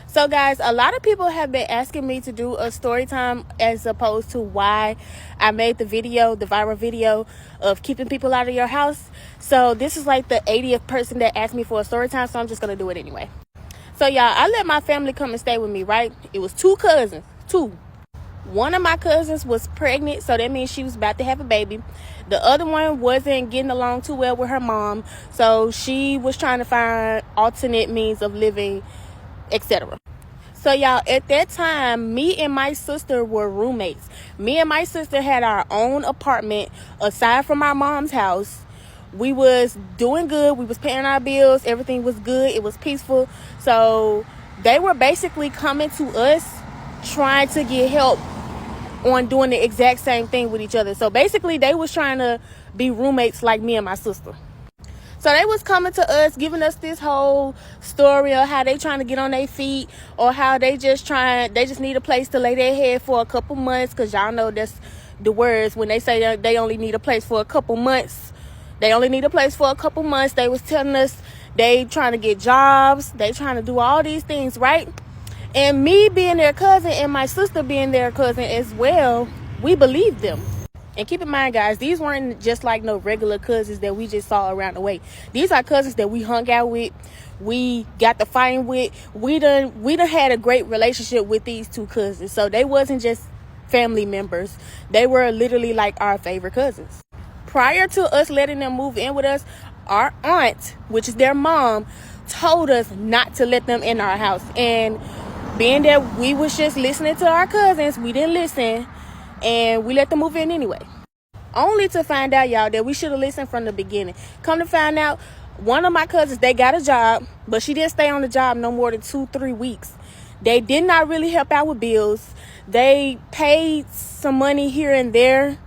So guys, a lot of people have been asking me to do a story time as opposed to why I made the viral video of keeping people out of your house. So this is like the 80th person that asked me for a story time, so I'm just going to do it anyway. So y'all, I let my family come and stay with me, right? It was two cousins, two. One of my cousins was pregnant, so that means she was about to have a baby. The other one wasn't getting along too well with her mom, so she was trying to find alternate means of living, etc. So y'all, at that time, me and my sister were roommates. Me and my sister had our own apartment aside from our mom's house. We was doing good. We was paying our bills. Everything was good. It was peaceful. So they were basically coming to us trying to get help on doing the exact same thing with each other. So basically they was trying to be roommates like me and my sister. So they was coming to us, giving us this whole story of how they trying to get on their feet, or how they just need a place to lay their head for a couple months, because y'all know that's the words when they say they only need a place for a couple months. They only need a place for a couple months. They was telling us they trying to get jobs, they trying to do all these things, right? And me being their cousin and my sister being their cousin as well, we believed them. And keep in mind, guys, these weren't just like no regular cousins that we just saw around the way. These are cousins that we hung out with, we got to fighting with. We done had a great relationship with these two cousins. So they wasn't just family members. They were literally like our favorite cousins. Prior to us letting them move in with us, our aunt, which is their mom, told us not to let them in our house. And being that we was just listening to our cousins, we didn't listen, and we let them move in anyway. Only to find out, y'all, that we should have listened from the beginning. Come to find out, one of my cousins, they got a job, but she didn't stay on the job no more than 2-3 weeks. They did not really help out with bills. They paid some money here and there.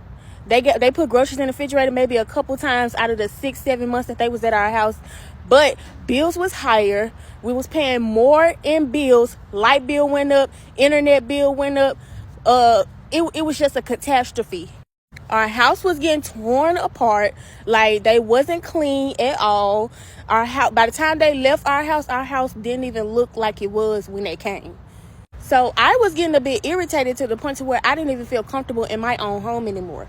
They put groceries in the refrigerator maybe a couple times out of the 6-7 months that they was at our house. But bills was higher. We was paying more in bills. Light bill went up. Internet bill went up. It was just a catastrophe. Our house was getting torn apart. Like, they wasn't clean at all. Our house, by the time they left our house didn't even look like it was when they came. So I was getting a bit irritated to the point to where I didn't even feel comfortable in my own home anymore.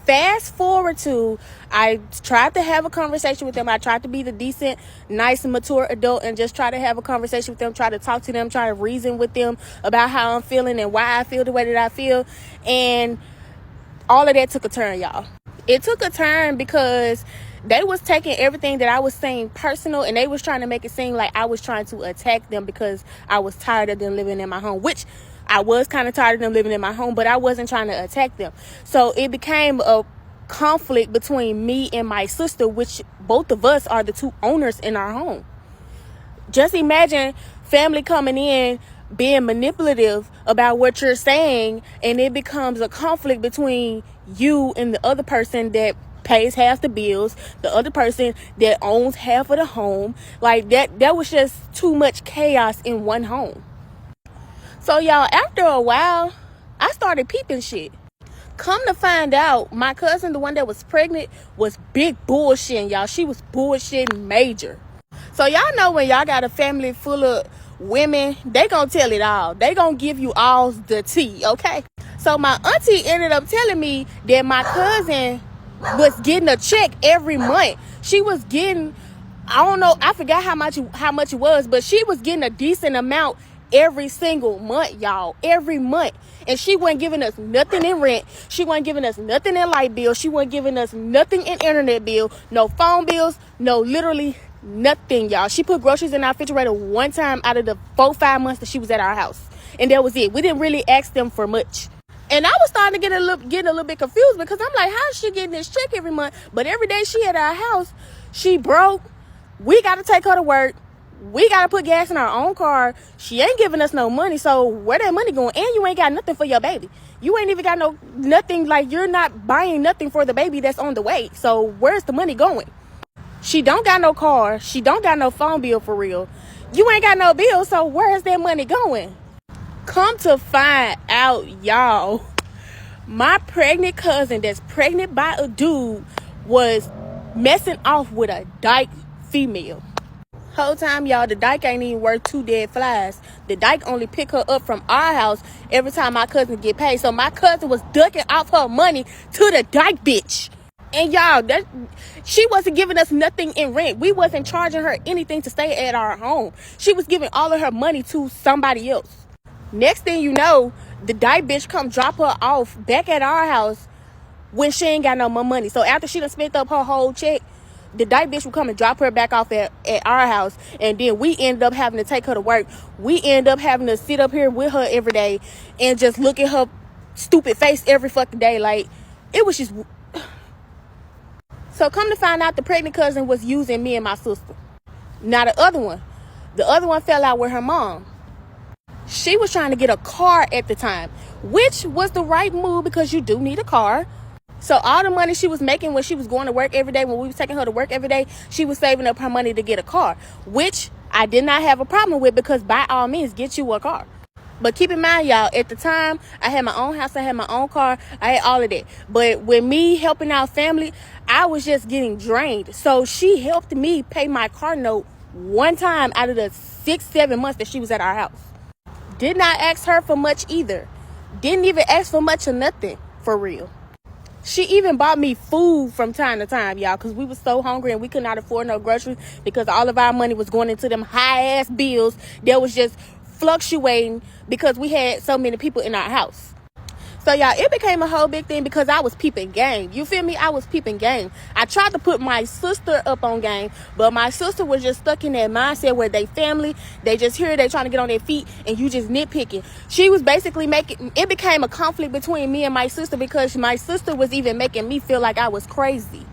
Fast forward to, I tried to have a conversation with them. I tried to be the decent, nice, and mature adult and just try to have a conversation with them, try to talk to them, try to reason with them about how I'm feeling and why I feel the way that I feel. And all of that took a turn, y'all. It took a turn because they was taking everything that I was saying personal, and they was trying to make it seem like I was trying to attack them because I was tired of them living in my home, which I was kind of tired of them living in my home, but I wasn't trying to attack them. So it became a conflict between me and my sister, which both of us are the two owners in our home. Just imagine family coming in being manipulative about what you're saying, and it becomes a conflict between you and the other person that pays half the bills, the other person that owns half of the home. Like that was just too much chaos in one home. So y'all, after a while, I started peeping shit. Come to find out, my cousin, the one that was pregnant, was big bullshitting, y'all. She was bullshitting major. So y'all know when y'all got a family full of women, they gonna tell it all. They gonna give you all the tea, okay? So my auntie ended up telling me that my cousin was getting a check every month. She was getting, I don't know, I forgot how much it was, but she was getting a decent amount every single month, y'all. Every month. And she wasn't giving us nothing in rent. She wasn't giving us nothing in light bill. She wasn't giving us nothing in internet bill. No phone bills. No, literally nothing, y'all. She put groceries in our refrigerator one time out of the 4-5 months that she was at our house. And that was it. We didn't really ask them for much. And I was starting to get a little bit confused, because I'm like, how is she getting this check every month? But every day she at our house, she broke. We got to take her to work. We got to put gas in our own car. She ain't giving us no money. So where that money going? And you ain't got nothing for your baby. You ain't even got nothing. Like, you're not buying nothing for the baby that's on the way. So where's the money going? She don't got no car. She don't got no phone bill for real. You ain't got no bill. So where's that money going? Come to find out, y'all, my pregnant cousin that's pregnant by a dude was messing off with a dyke female. Whole time, y'all, the dyke ain't even worth 2 dead flies. The dyke only pick her up from our house every time my cousin get paid. So my cousin was ducking off her money to the dyke bitch. And y'all, she wasn't giving us nothing in rent. We wasn't charging her anything to stay at our home. She was giving all of her money to somebody else. Next thing you know, the dyke bitch come drop her off back at our house when she ain't got no more money. So after she done spent up her whole check, the dyke bitch would come and drop her back off at our house. And then we ended up having to take her to work. We end up having to sit up here with her every day and just look at her stupid face every fucking day. Like, it was just... So come to find out, the pregnant cousin was using me and my sister. Now the other one fell out with her mom. She was trying to get a car at the time, which was the right move because you do need a car. So all the money she was making when she was going to work every day, when we was taking her to work every day, she was saving up her money to get a car, which I did not have a problem with because by all means, get you a car. But keep in mind, y'all, at the time, I had my own house, I had my own car, I had all of that. But with me helping out family, I was just getting drained. So she helped me pay my car note one time out of the 6-7 months that she was at our house. Did not ask her for much either. Didn't even ask for much or nothing, for real. She even bought me food from time to time, y'all, because we was so hungry and we could not afford no groceries because all of our money was going into them high-ass bills that was just fluctuating because we had so many people in our house. So, y'all, it became a whole big thing because I was peeping game. You feel me? I was peeping game. I tried to put my sister up on game, but my sister was just stuck in that mindset where they family, they just here, they trying to get on their feet, and you just nitpicking. She was basically it became a conflict between me and my sister because my sister was even making me feel like I was crazy.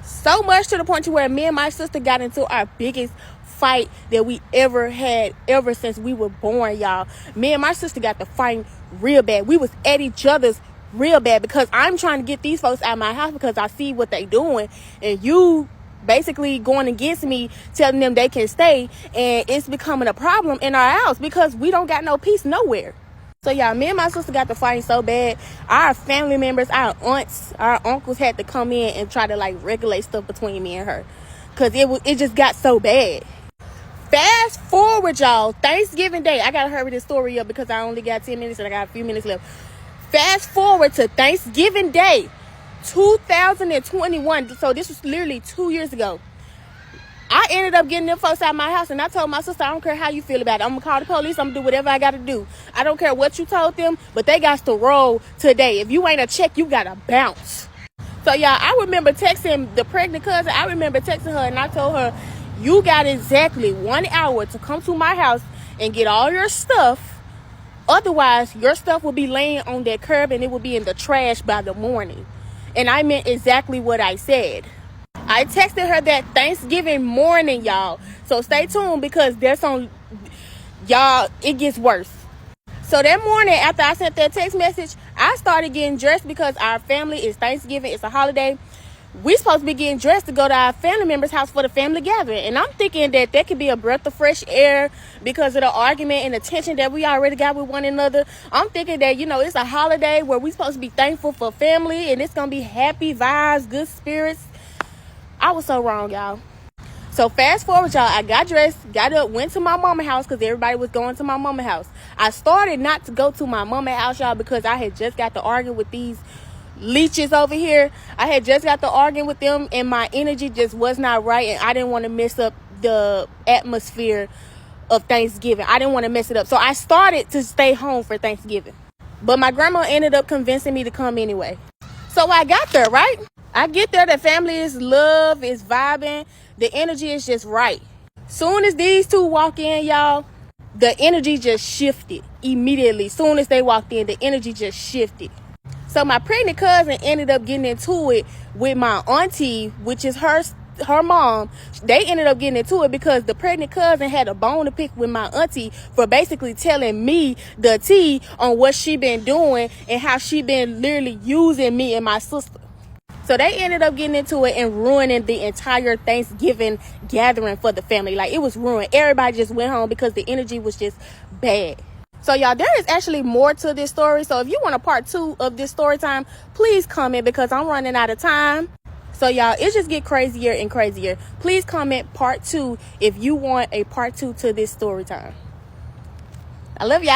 So much to the point to where me and my sister got into our biggest fight that we ever had ever since we were born, y'all. Me and my sister got to fighting real bad. We was at each other's real bad because I'm trying to get these folks out of my house because I see what they doing, and you basically going against me, telling them they can stay, and it's becoming a problem in our house because we don't got no peace nowhere. So, y'all, me and my sister got to fighting so bad. Our family members, our aunts, our uncles had to come in and try to like regulate stuff between me and her because it just got so bad. Fast forward, y'all, Thanksgiving Day. I gotta hurry this story up because I only got 10 minutes and I got a few minutes left. Fast forward to Thanksgiving Day 2021. So this was literally 2 years ago. I ended up getting them folks out of my house, and I told my sister, I don't care how you feel about it. I'm gonna call the police. I'm gonna do whatever I gotta do. I don't care what you told them, but they got to roll today. If you ain't a check, you gotta bounce. So, y'all, I remember texting the pregnant cousin. I remember texting her, and I told her, you got exactly 1 hour to come to my house and get all your stuff. Otherwise, your stuff will be laying on that curb and it will be in the trash by the morning. And I meant exactly what I said. I texted her that Thanksgiving morning, y'all. So stay tuned because y'all, it gets worse. So that morning after I sent that text message, I started getting dressed because our family is Thanksgiving. It's a holiday. We supposed to be getting dressed to go to our family member's house for the family gathering. And I'm thinking that could be a breath of fresh air because of the argument and the tension that we already got with one another. I'm thinking that, it's a holiday where we supposed to be thankful for family and it's going to be happy vibes, good spirits. I was so wrong, y'all. So fast forward, y'all, I got dressed, got up, went to my mama's house because everybody was going to my mama's house. I started not to go to my mama's house, y'all, because I had just got to argue with these leeches over here. I had just got to arguing with them and my energy just was not right, and I didn't want to mess up the atmosphere of Thanksgiving. I didn't want to mess it up. So I started to stay home for Thanksgiving. But my grandma ended up convincing me to come anyway. So I got there, right? I get there, the family is love, is vibing, the energy is just right. Soon as these two walk in, y'all, the energy just shifted immediately. Soon as they walked in, the energy just shifted. So my pregnant cousin ended up getting into it with my auntie, which is her mom. They ended up getting into it because the pregnant cousin had a bone to pick with my auntie for basically telling me the tea on what she been doing and how she been literally using me and my sister. So they ended up getting into it and ruining the entire Thanksgiving gathering for the family. Like, it was ruined. Everybody just went home because the energy was just bad. So, y'all, there is actually more to this story. So if you want a part 2 of this story time, please comment because I'm running out of time. So y'all, it just get crazier and crazier. Please comment part 2 if you want a part 2 to this story time. I love y'all.